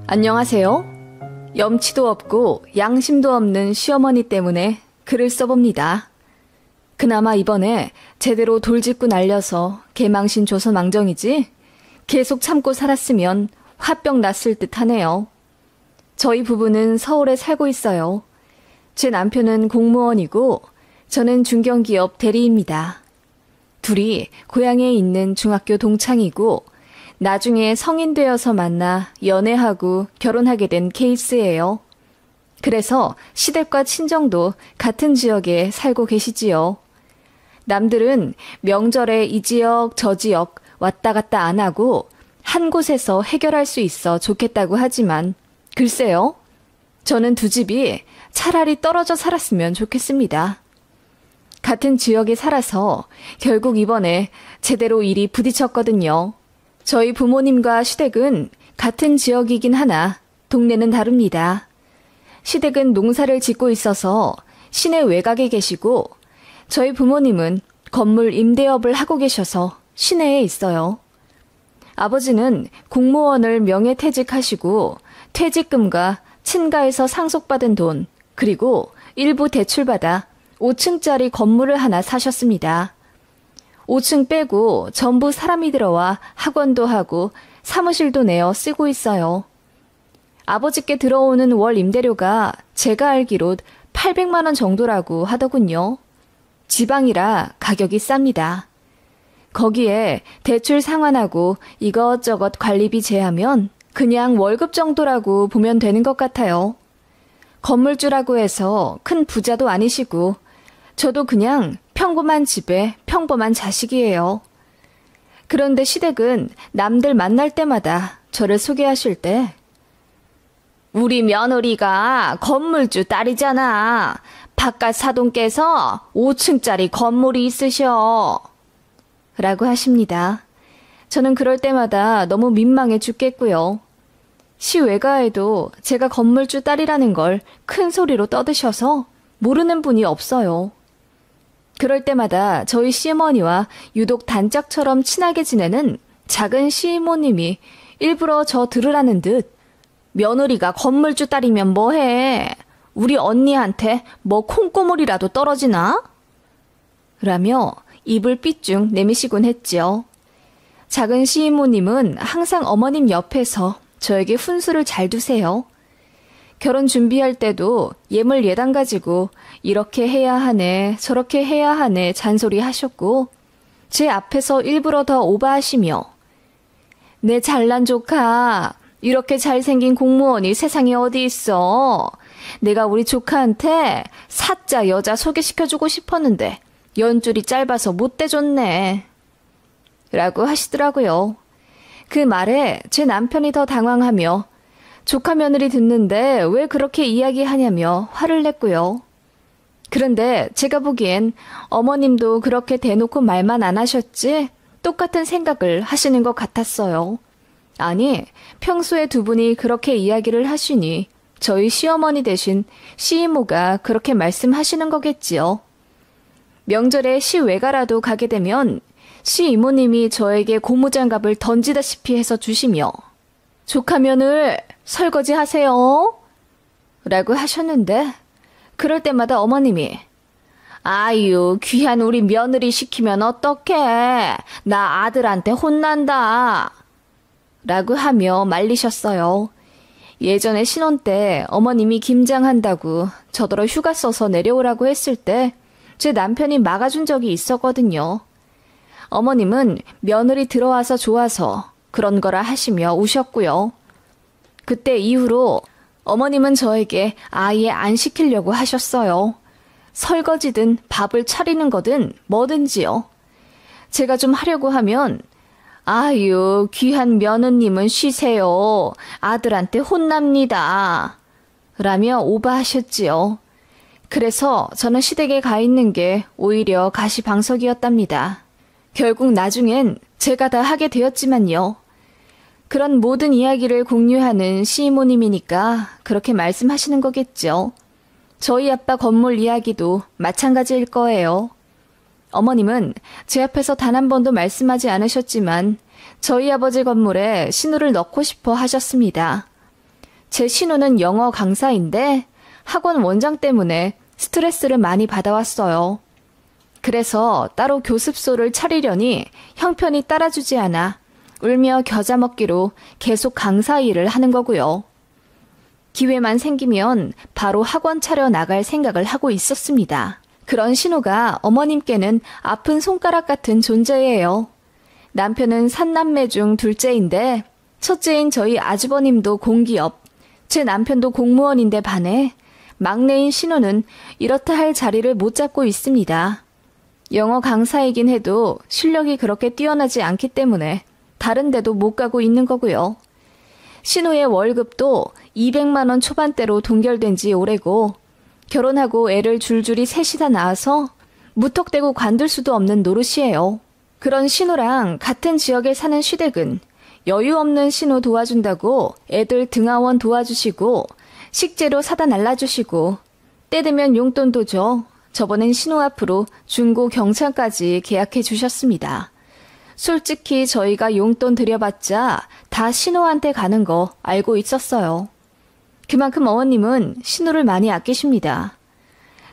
안녕하세요. 염치도 없고 양심도 없는 시어머니 때문에 글을 써봅니다. 그나마 이번에 제대로 돌직구 날려서 개망신 조선왕정이지 계속 참고 살았으면 화병 났을 듯 하네요. 저희 부부는 서울에 살고 있어요. 제 남편은 공무원이고 저는 중견기업 대리입니다. 둘이 고향에 있는 중학교 동창이고 나중에 성인 되어서 만나 연애하고 결혼하게 된 케이스예요. 그래서 시댁과 친정도 같은 지역에 살고 계시지요. 남들은 명절에 이 지역 저 지역 왔다 갔다 안 하고 한 곳에서 해결할 수 있어 좋겠다고 하지만 글쎄요. 저는 두 집이 차라리 떨어져 살았으면 좋겠습니다. 같은 지역에 살아서 결국 이번에 제대로 일이 부딪혔거든요. 저희 부모님과 시댁은 같은 지역이긴 하나 동네는 다릅니다. 시댁은 농사를 짓고 있어서 시내 외곽에 계시고 저희 부모님은 건물 임대업을 하고 계셔서 시내에 있어요. 아버지는 공무원을 명예퇴직하시고 퇴직금과 친가에서 상속받은 돈 그리고 일부 대출받아 5층짜리 건물을 하나 사셨습니다. 5층 빼고 전부 사람이 들어와 학원도 하고 사무실도 내어 쓰고 있어요. 아버지께 들어오는 월 임대료가 제가 알기로 800만 원 정도라고 하더군요. 지방이라 가격이 쌉니다. 거기에 대출 상환하고 이것저것 관리비 제하면 그냥 월급 정도라고 보면 되는 것 같아요. 건물주라고 해서 큰 부자도 아니시고 저도 그냥 평범한 집에 평범한 자식이에요. 그런데 시댁은 남들 만날 때마다 저를 소개하실 때 우리 며느리가 건물주 딸이잖아. 바깥 사돈께서 5층짜리 건물이 있으셔. 라고 하십니다. 저는 그럴 때마다 너무 민망해 죽겠고요. 시 외가에도 제가 건물주 딸이라는 걸 큰 소리로 떠드셔서 모르는 분이 없어요. 그럴 때마다 저희 시어머니와 유독 단짝처럼 친하게 지내는 작은 시이모님이 일부러 저 들으라는 듯 며느리가 건물주 딸이면 뭐해? 우리 언니한테 뭐 콩고물이라도 떨어지나? 라며 입을 삐쭉 내미시곤 했지요. 작은 시이모님은 항상 어머님 옆에서 저에게 훈수를 잘 두세요. 결혼 준비할 때도 예물 예단 가지고 이렇게 해야 하네 저렇게 해야 하네 잔소리 하셨고 제 앞에서 일부러 더 오바하시며 내 잘난 조카 이렇게 잘생긴 공무원이 세상에 어디 있어. 내가 우리 조카한테 사짜 여자 소개시켜주고 싶었는데 연줄이 짧아서 못 대줬네. 라고 하시더라고요. 그 말에 제 남편이 더 당황하며 조카 며느리 듣는데 왜 그렇게 이야기하냐며 화를 냈고요. 그런데 제가 보기엔 어머님도 그렇게 대놓고 말만 안 하셨지 똑같은 생각을 하시는 것 같았어요. 아니, 평소에 두 분이 그렇게 이야기를 하시니 저희 시어머니 대신 시이모가 그렇게 말씀하시는 거겠지요. 명절에 시외가라도 가게 되면 시이모님이 저에게 고무장갑을 던지다시피 해서 주시며 조카 며느리 설거지 하세요. 라고 하셨는데 그럴 때마다 어머님이 아유 귀한 우리 며느리 시키면 어떡해. 나 아들한테 혼난다. 라고 하며 말리셨어요. 예전에 신혼 때 어머님이 김장한다고 저더러 휴가 써서 내려오라고 했을 때 제 남편이 막아준 적이 있었거든요. 어머님은 며느리 들어와서 좋아서 그런 거라 하시며 우셨고요. 그때 이후로 어머님은 저에게 아예 안 시키려고 하셨어요. 설거지든 밥을 차리는 거든 뭐든지요. 제가 좀 하려고 하면 아유 귀한 며느님은 쉬세요. 아들한테 혼납니다. 라며 오바하셨지요. 그래서 저는 시댁에 가 있는 게 오히려 가시방석이었답니다. 결국 나중엔 제가 다 하게 되었지만요. 그런 모든 이야기를 공유하는 시이모님이니까 그렇게 말씀하시는 거겠죠. 저희 아빠 건물 이야기도 마찬가지일 거예요. 어머님은 제 앞에서 단 한 번도 말씀하지 않으셨지만 저희 아버지 건물에 신우를 넣고 싶어 하셨습니다. 제 신우는 영어 강사인데 학원 원장 때문에 스트레스를 많이 받아왔어요. 그래서 따로 교습소를 차리려니 형편이 따라주지 않아 울며 겨자 먹기로 계속 강사 일을 하는 거고요. 기회만 생기면 바로 학원 차려 나갈 생각을 하고 있었습니다. 그런 신우가 어머님께는 아픈 손가락 같은 존재예요. 남편은 3남매 중 둘째인데 첫째인 저희 아주버님도 공기업, 제 남편도 공무원인데 반해 막내인 신우는 이렇다 할 자리를 못 잡고 있습니다. 영어 강사이긴 해도 실력이 그렇게 뛰어나지 않기 때문에 다른 데도 못 가고 있는 거고요. 신우의 월급도 200만 원 초반대로 동결된 지 오래고 결혼하고 애를 줄줄이 셋이나 낳아서 무턱대고 관둘 수도 없는 노릇이에요. 그런 신우랑 같은 지역에 사는 시댁은 여유 없는 신우 도와준다고 애들 등하원 도와주시고 식재료 사다 날라주시고 때 되면 용돈도 줘. 저번엔 신우 앞으로 중고 경차까지 계약해 주셨습니다. 솔직히 저희가 용돈 들여봤자 다 신우한테 가는 거 알고 있었어요. 그만큼 어머님은 신우를 많이 아끼십니다.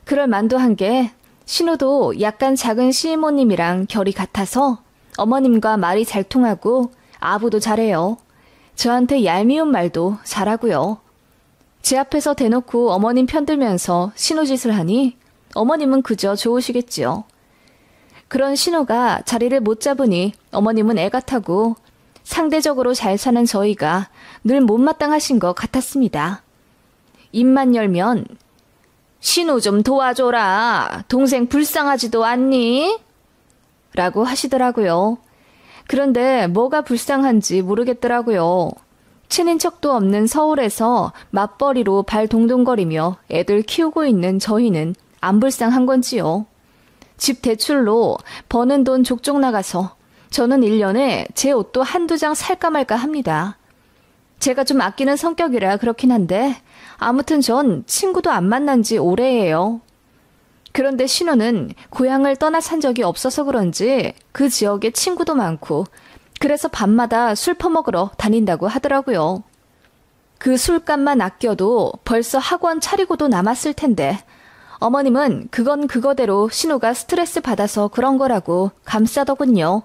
그럴 만도 한 게 신우도 약간 작은 시이모님이랑 결이 같아서 어머님과 말이 잘 통하고 아부도 잘해요. 저한테 얄미운 말도 잘하고요. 제 앞에서 대놓고 어머님 편들면서 신우짓을 하니 어머님은 그저 좋으시겠지요. 그런 신우가 자리를 못 잡으니 어머님은 애가 타고 상대적으로 잘 사는 저희가 늘 못마땅하신 것 같았습니다. 입만 열면 신우 좀 도와줘라. 동생 불쌍하지도 않니? 라고 하시더라고요. 그런데 뭐가 불쌍한지 모르겠더라고요. 친인척도 없는 서울에서 맞벌이로 발 동동거리며 애들 키우고 있는 저희는 안 불쌍한 건지요. 집 대출로 버는 돈 족족 나가서 저는 1년에 제 옷도 한두 장 살까 말까 합니다. 제가 좀 아끼는 성격이라 그렇긴 한데 아무튼 전 친구도 안 만난 지 오래예요. 그런데 신우는 고향을 떠나 산 적이 없어서 그런지 그 지역에 친구도 많고 그래서 밤마다 술 퍼먹으러 다닌다고 하더라고요. 그 술값만 아껴도 벌써 학원 차리고도 남았을 텐데 어머님은 그건 그거대로 신우가 스트레스 받아서 그런 거라고 감싸더군요.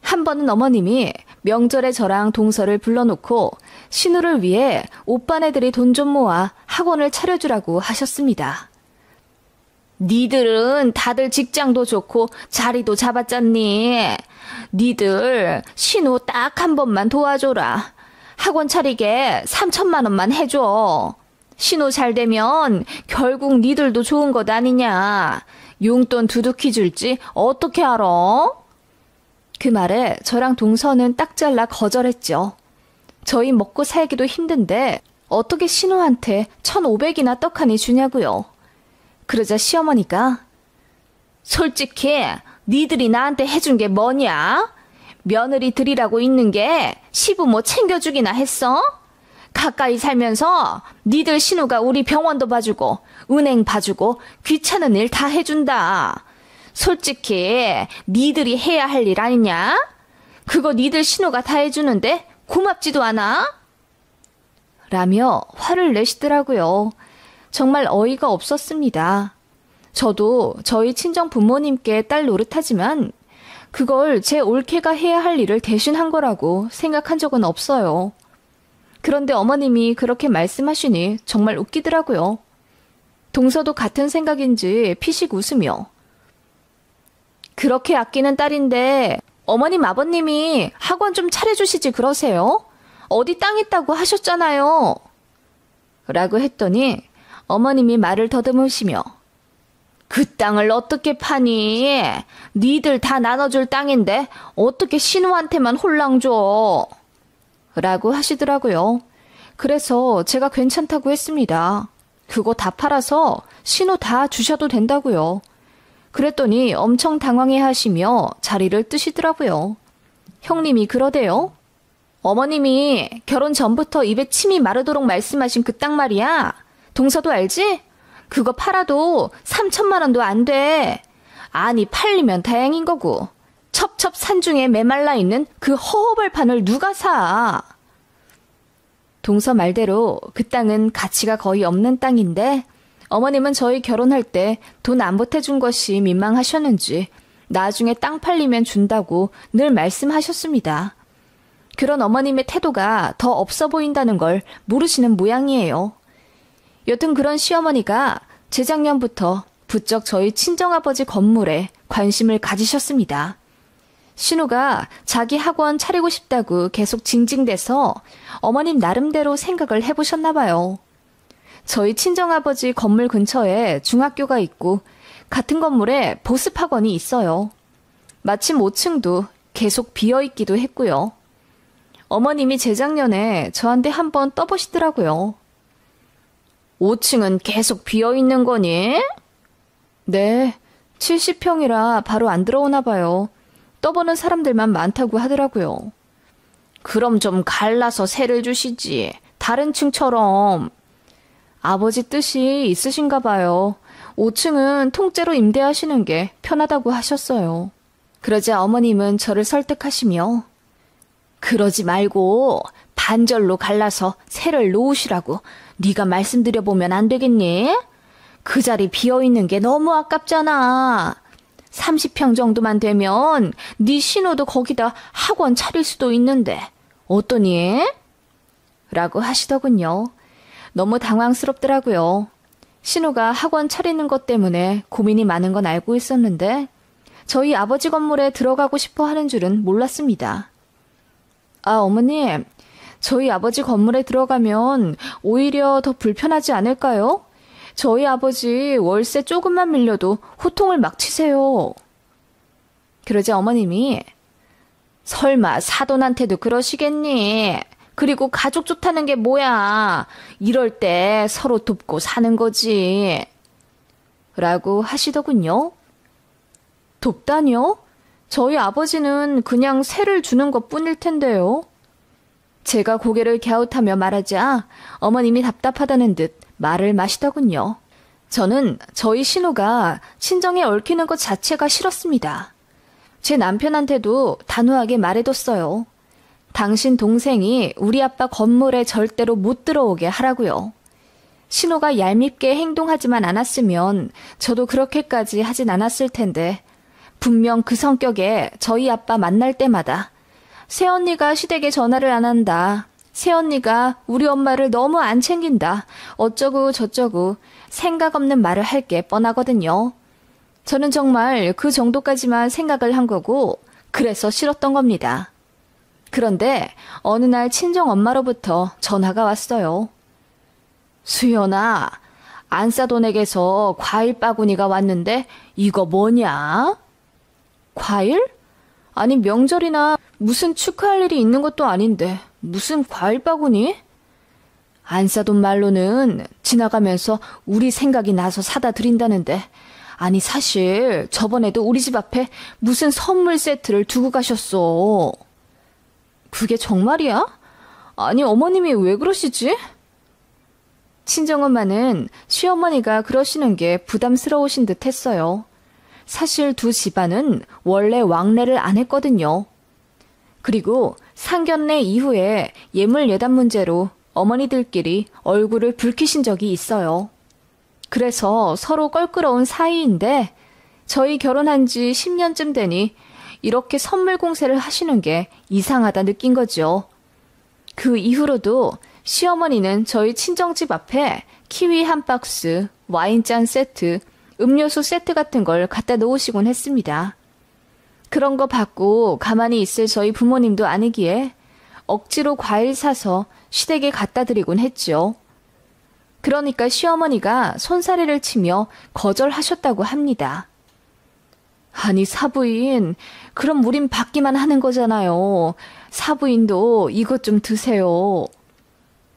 한 번은 어머님이 명절에 저랑 동서를 불러놓고 신우를 위해 오빠네들이 돈 좀 모아 학원을 차려주라고 하셨습니다. 니들은 다들 직장도 좋고 자리도 잡았잖니. 니들 신우 딱 한 번만 도와줘라. 학원 차리게 3천만 원만 해줘. 신우 잘 되면 결국 니들도 좋은 것 아니냐. 용돈 두둑히 줄지 어떻게 알아? 그 말에 저랑 동서는 딱 잘라 거절했죠. 저희 먹고 살기도 힘든데 어떻게 신우한테 1,500이나 떡하니 주냐고요. 그러자 시어머니가 솔직히 니들이 나한테 해준 게 뭐냐? 며느리 들이라고 있는 게 시부모 챙겨주기나 했어? 가까이 살면서 니들 신우가 우리 병원도 봐주고 은행 봐주고 귀찮은 일 다 해준다. 솔직히 니들이 해야 할 일 아니냐? 그거 니들 신우가 다 해주는데 고맙지도 않아? 라며 화를 내시더라고요. 정말 어이가 없었습니다. 저도 저희 친정 부모님께 딸 노릇하지만 그걸 제 올케가 해야 할 일을 대신한 거라고 생각한 적은 없어요. 그런데 어머님이 그렇게 말씀하시니 정말 웃기더라고요. 동서도 같은 생각인지 피식 웃으며 그렇게 아끼는 딸인데 어머님 아버님이 학원 좀 차려주시지 그러세요? 어디 땅 있다고 하셨잖아요. 라고 했더니 어머님이 말을 더듬으시며 그 땅을 어떻게 파니? 니들 다 나눠줄 땅인데 어떻게 신우한테만 홀랑 줘? 라고 하시더라고요. 그래서 제가 괜찮다고 했습니다. 그거 다 팔아서 신우 다 주셔도 된다고요. 그랬더니 엄청 당황해 하시며 자리를 뜨시더라고요. 형님이 그러대요. 어머님이 결혼 전부터 입에 침이 마르도록 말씀하신 그 땅 말이야. 동서도 알지? 그거 팔아도 3천만 원도 안 돼. 아니, 팔리면 다행인 거고. 첩첩 산중에 메말라 있는 그 허허벌판을 누가 사? 동서 말대로 그 땅은 가치가 거의 없는 땅인데 어머님은 저희 결혼할 때 돈 안 보태준 것이 민망하셨는지 나중에 땅 팔리면 준다고 늘 말씀하셨습니다. 그런 어머님의 태도가 더 없어 보인다는 걸 모르시는 모양이에요. 여튼 그런 시어머니가 재작년부터 부쩍 저희 친정아버지 건물에 관심을 가지셨습니다. 신우가 자기 학원 차리고 싶다고 계속 징징대서 어머님 나름대로 생각을 해보셨나 봐요. 저희 친정아버지 건물 근처에 중학교가 있고 같은 건물에 보습학원이 있어요. 마침 5층도 계속 비어있기도 했고요. 어머님이 재작년에 저한테 한번 떠보시더라고요. 5층은 계속 비어있는 거니? 네, 70평이라 바로 안 들어오나 봐요. 떠보는 사람들만 많다고 하더라고요. 그럼 좀 갈라서 세를 주시지. 다른 층처럼. 아버지 뜻이 있으신가 봐요. 5층은 통째로 임대하시는 게 편하다고 하셨어요. 그러자 어머님은 저를 설득하시며 그러지 말고 반절로 갈라서 세를 놓으시라고 네가 말씀드려보면 안 되겠니? 그 자리 비어있는 게 너무 아깝잖아. 30평 정도만 되면 네 신우도 거기다 학원 차릴 수도 있는데 어떠니? 라고 하시더군요. 너무 당황스럽더라고요. 신우가 학원 차리는 것 때문에 고민이 많은 건 알고 있었는데 저희 아버지 건물에 들어가고 싶어 하는 줄은 몰랐습니다. 아, 어머님, 저희 아버지 건물에 들어가면 오히려 더 불편하지 않을까요? 저희 아버지 월세 조금만 밀려도 호통을 막 치세요. 그러자 어머님이 설마 사돈한테도 그러시겠니? 그리고 가족 좋다는 게 뭐야? 이럴 때 서로 돕고 사는 거지. 라고 하시더군요. 돕다니요? 저희 아버지는 그냥 세를 주는 것 뿐일 텐데요. 제가 고개를 갸웃하며 말하자 어머님이 답답하다는 듯 말을 마시더군요. 저는 저희 신우가 친정에 얽히는 것 자체가 싫었습니다. 제 남편한테도 단호하게 말해뒀어요. 당신 동생이 우리 아빠 건물에 절대로 못 들어오게 하라고요. 신우가 얄밉게 행동하지만 않았으면 저도 그렇게까지 하진 않았을 텐데 분명 그 성격에 저희 아빠 만날 때마다 새언니가 시댁에 전화를 안 한다. 새언니가 우리 엄마를 너무 안 챙긴다. 어쩌고 저쩌고 생각 없는 말을 할 게 뻔하거든요. 저는 정말 그 정도까지만 생각을 한 거고 그래서 싫었던 겁니다. 그런데 어느 날 친정엄마로부터 전화가 왔어요. 수연아, 안사돈에게서 과일 바구니가 왔는데 이거 뭐냐? 과일? 아니 명절이나 무슨 축하할 일이 있는 것도 아닌데 무슨 과일 바구니? 안사돈 말로는 지나가면서 우리 생각이 나서 사다 드린다는데 아니 사실 저번에도 우리 집 앞에 무슨 선물 세트를 두고 가셨어. 그게 정말이야? 아니 어머님이 왜 그러시지? 친정엄마는 시어머니가 그러시는 게 부담스러우신 듯 했어요. 사실 두 집안은 원래 왕래를 안 했거든요. 그리고 상견례 이후에 예물 예단 문제로 어머니들끼리 얼굴을 붉히신 적이 있어요. 그래서 서로 껄끄러운 사이인데 저희 결혼한 지 10년쯤 되니 이렇게 선물 공세를 하시는 게 이상하다 느낀 거죠. 그 이후로도 시어머니는 저희 친정집 앞에 키위 한 박스, 와인잔 세트, 음료수 세트 같은 걸 갖다 놓으시곤 했습니다. 그런 거 받고 가만히 있을 저희 부모님도 아니기에 억지로 과일 사서 시댁에 갖다 드리곤 했죠. 그러니까 시어머니가 손사래를 치며 거절하셨다고 합니다. 아니 사부인, 그럼 우린 받기만 하는 거잖아요. 사부인도 이것 좀 드세요.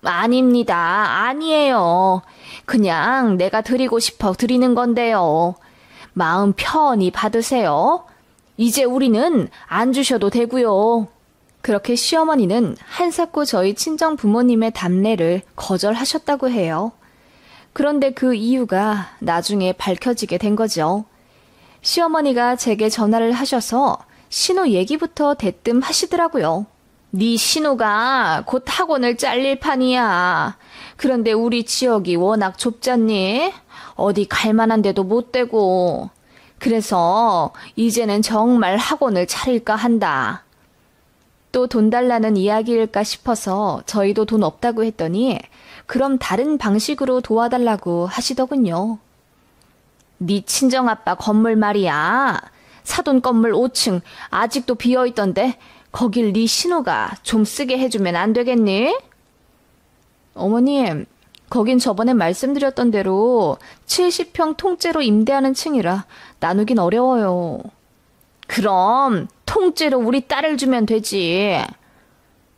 아닙니다. 아니에요. 그냥 내가 드리고 싶어 드리는 건데요. 마음 편히 받으세요. 이제 우리는 안 주셔도 되고요. 그렇게 시어머니는 한사코 저희 친정 부모님의 답례를 거절하셨다고 해요. 그런데 그 이유가 나중에 밝혀지게 된 거죠. 시어머니가 제게 전화를 하셔서 신우 얘기부터 대뜸 하시더라고요. 네 신우가 곧 학원을 잘릴 판이야. 그런데 우리 지역이 워낙 좁잖니? 어디 갈 만한 데도 못 되고. 그래서 이제는 정말 학원을 차릴까 한다. 또 돈 달라는 이야기일까 싶어서 저희도 돈 없다고 했더니 그럼 다른 방식으로 도와달라고 하시더군요. 네 친정아빠 건물 말이야. 사돈 건물 5층 아직도 비어있던데 거길 네 신우가 좀 쓰게 해주면 안 되겠니? 어머님, 거긴 저번에 말씀드렸던 대로 70평 통째로 임대하는 층이라 나누긴 어려워요. 그럼 통째로 우리 딸을 주면 되지.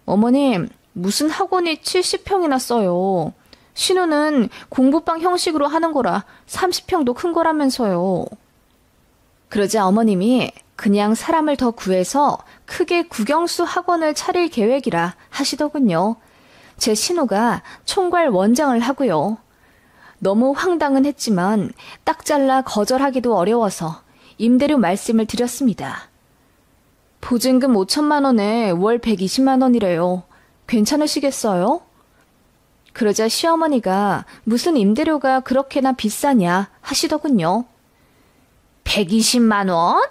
어머님, 무슨 학원이 70평이나 써요. 신우는 공부방 형식으로 하는 거라 30평도 큰 거라면서요. 그러자 어머님이 그냥 사람을 더 구해서 크게 국영수 학원을 차릴 계획이라 하시더군요. 제 신우가 총괄 원장을 하고요. 너무 황당은 했지만 딱 잘라 거절하기도 어려워서 임대료 말씀을 드렸습니다. 보증금 5천만 원에 월 120만 원이래요. 괜찮으시겠어요? 그러자 시어머니가 무슨 임대료가 그렇게나 비싸냐 하시더군요. 120만 원?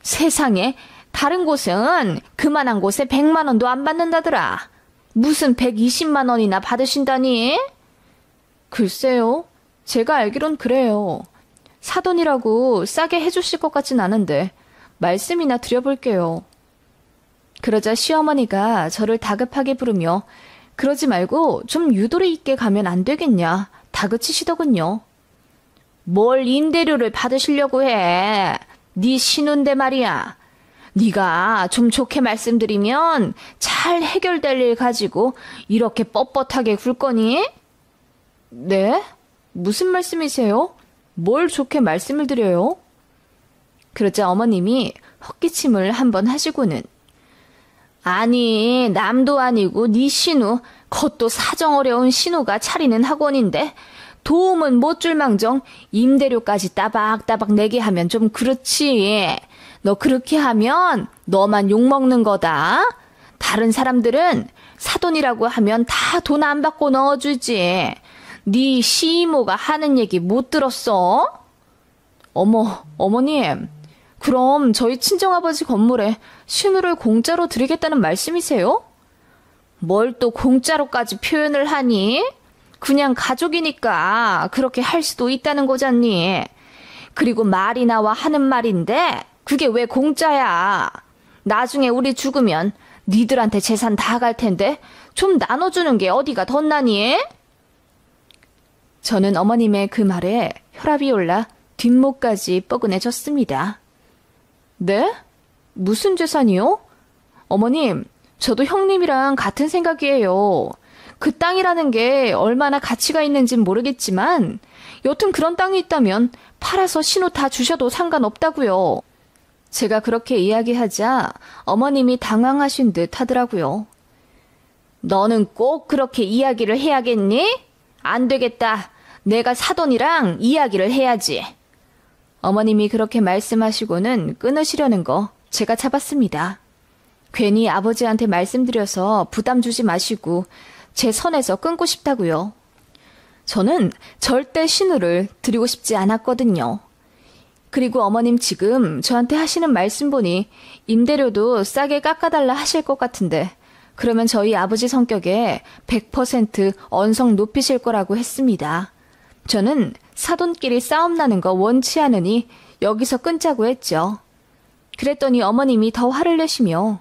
세상에, 다른 곳은 그만한 곳에 100만 원도 안 받는다더라. 무슨 120만 원이나 받으신다니? 글쎄요. 제가 알기론 그래요. 사돈이라고 싸게 해주실 것 같진 않은데 말씀이나 드려볼게요. 그러자 시어머니가 저를 다급하게 부르며 그러지 말고 좀 유도리 있게 가면 안 되겠냐 다그치시더군요. 뭘 임대료를 받으시려고 해. 네 신우인데 말이야. 네가 좀 좋게 말씀드리면 잘 해결될 일 가지고 이렇게 뻣뻣하게 굴 거니? 네? 무슨 말씀이세요? 뭘 좋게 말씀을 드려요? 그러자 어머님이 헛기침을 한번 하시고는 아니, 남도 아니고 네 신우, 그것도 사정 어려운 신우가 차리는 학원인데 도움은 못 줄 망정 임대료까지 따박따박 내게 하면 좀 그렇지. 너 그렇게 하면 너만 욕먹는 거다. 다른 사람들은 사돈이라고 하면 다 돈 안 받고 넣어주지. 네 시이모가 하는 얘기 못 들었어? 어머님, 그럼 저희 친정아버지 건물에 신우를 공짜로 드리겠다는 말씀이세요? 뭘 또 공짜로까지 표현을 하니? 그냥 가족이니까 그렇게 할 수도 있다는 거잖니. 그리고 말이 나와 하는 말인데 그게 왜 공짜야? 나중에 우리 죽으면 니들한테 재산 다 갈 텐데 좀 나눠주는 게 어디가 덧나니? 저는 어머님의 그 말에 혈압이 올라 뒷목까지 뻐근해졌습니다. 네? 무슨 재산이요? 어머님, 저도 형님이랑 같은 생각이에요. 그 땅이라는 게 얼마나 가치가 있는진 모르겠지만 여튼 그런 땅이 있다면 팔아서 신우 다 주셔도 상관없다고요. 제가 그렇게 이야기하자 어머님이 당황하신 듯 하더라고요. 너는 꼭 그렇게 이야기를 해야겠니? 안 되겠다. 내가 사돈이랑 이야기를 해야지. 어머님이 그렇게 말씀하시고는 끊으시려는 거 제가 잡았습니다. 괜히 아버지한테 말씀드려서 부담 주지 마시고 제 선에서 끊고 싶다고요. 저는 절대 신우를 드리고 싶지 않았거든요. 그리고 어머님 지금 저한테 하시는 말씀 보니 임대료도 싸게 깎아달라 하실 것 같은데 그러면 저희 아버지 성격에 100% 언성 높이실 거라고 했습니다. 저는 사돈끼리 싸움 나는 거 원치 않으니 여기서 끊자고 했죠. 그랬더니 어머님이 더 화를 내시며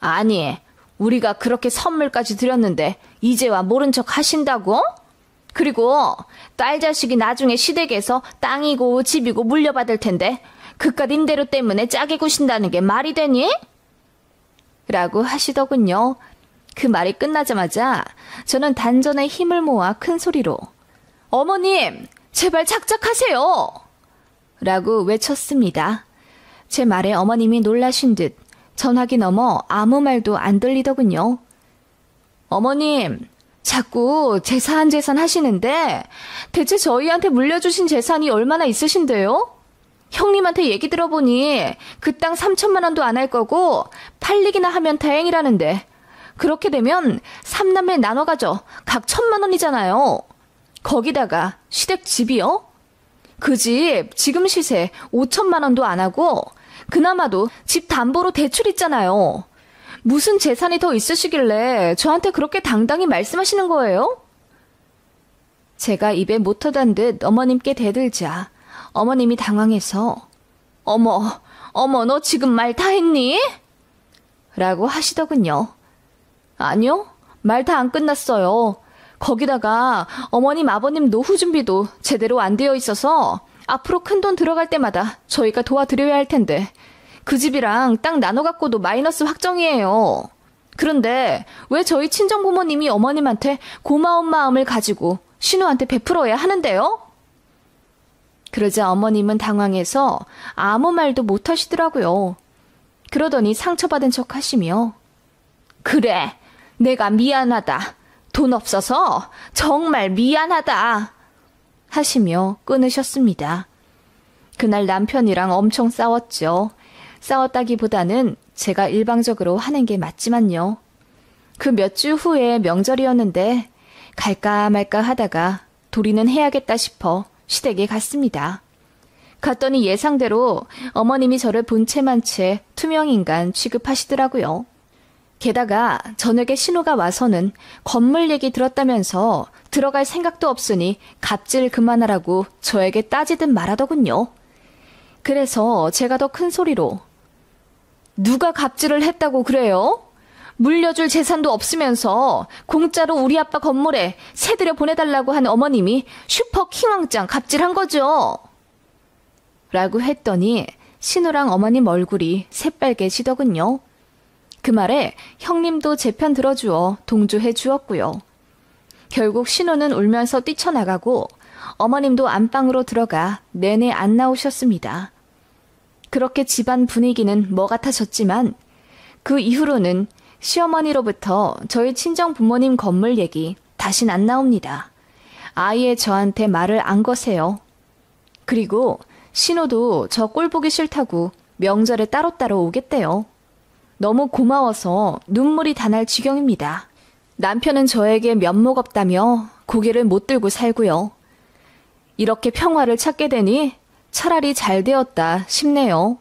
아니, 우리가 그렇게 선물까지 드렸는데 이제와 모른 척 하신다고? 그리고 딸 자식이 나중에 시댁에서 땅이고 집이고 물려받을 텐데 그깟 임대료 때문에 짜게 구신다는 게 말이 되니? 라고 하시더군요. 그 말이 끝나자마자 저는 단전에 힘을 모아 큰 소리로 어머님, 제발 착착하세요! 라고 외쳤습니다. 제 말에 어머님이 놀라신 듯 전화기 넘어 아무 말도 안 들리더군요. 어머님, 자꾸 재산 하시는데 대체 저희한테 물려주신 재산이 얼마나 있으신데요? 형님한테 얘기 들어보니 그 땅 3천만 원도 안 할 거고 팔리기나 하면 다행이라는데 그렇게 되면 3남매 나눠 가져 각 1,000만 원이잖아요. 거기다가 시댁 집이요? 그 집 지금 시세 5천만 원도 안 하고 그나마도 집 담보로 대출 있잖아요. 무슨 재산이 더 있으시길래 저한테 그렇게 당당히 말씀하시는 거예요? 제가 입에 못 터단 듯 어머님께 대들자 어머님이 당황해서 어머, 너 지금 말 다 했니? 라고 하시더군요. 아니요, 말 다 안 끝났어요. 거기다가 어머님, 아버님 노후 준비도 제대로 안 되어 있어서 앞으로 큰돈 들어갈 때마다 저희가 도와드려야 할 텐데 그 집이랑 땅 나눠 갖고도 마이너스 확정이에요. 그런데 왜 저희 친정 부모님이 어머님한테 고마운 마음을 가지고 신우한테 베풀어야 하는데요? 그러자 어머님은 당황해서 아무 말도 못 하시더라고요. 그러더니 상처받은 척 하시며 그래, 내가 미안하다. 돈 없어서 정말 미안하다. 하시며 끊으셨습니다. 그날 남편이랑 엄청 싸웠죠. 싸웠다기보다는 제가 일방적으로 하는 게 맞지만요. 그 몇 주 후에 명절이었는데 갈까 말까 하다가 도리는 해야겠다 싶어 시댁에 갔습니다. 갔더니 예상대로 어머님이 저를 본체만 채 투명인간 취급하시더라고요. 게다가 저녁에 신우가 와서는 건물 얘기 들었다면서 들어갈 생각도 없으니 갑질 그만하라고 저에게 따지듯 말하더군요. 그래서 제가 더 큰 소리로 누가 갑질을 했다고 그래요? 물려줄 재산도 없으면서 공짜로 우리 아빠 건물에 새들여 보내달라고 한 어머님이 슈퍼 킹왕짱 갑질한 거죠. 라고 했더니 신우랑 어머님 얼굴이 새빨개지더군요. 그 말에 형님도 제 편 들어주어 동조해 주었고요. 결국 신우는 울면서 뛰쳐나가고 어머님도 안방으로 들어가 내내 안 나오셨습니다. 그렇게 집안 분위기는 뭐 같아졌지만 그 이후로는 시어머니로부터 저희 친정 부모님 건물 얘기 다신 안 나옵니다. 아예 저한테 말을 안 거세요. 그리고 신우도 저 꼴 보기 싫다고 명절에 따로따로 오겠대요. 너무 고마워서 눈물이 다 날 지경입니다. 남편은 저에게 면목 없다며 고개를 못 들고 살고요. 이렇게 평화를 찾게 되니 차라리 잘 되었다 싶네요.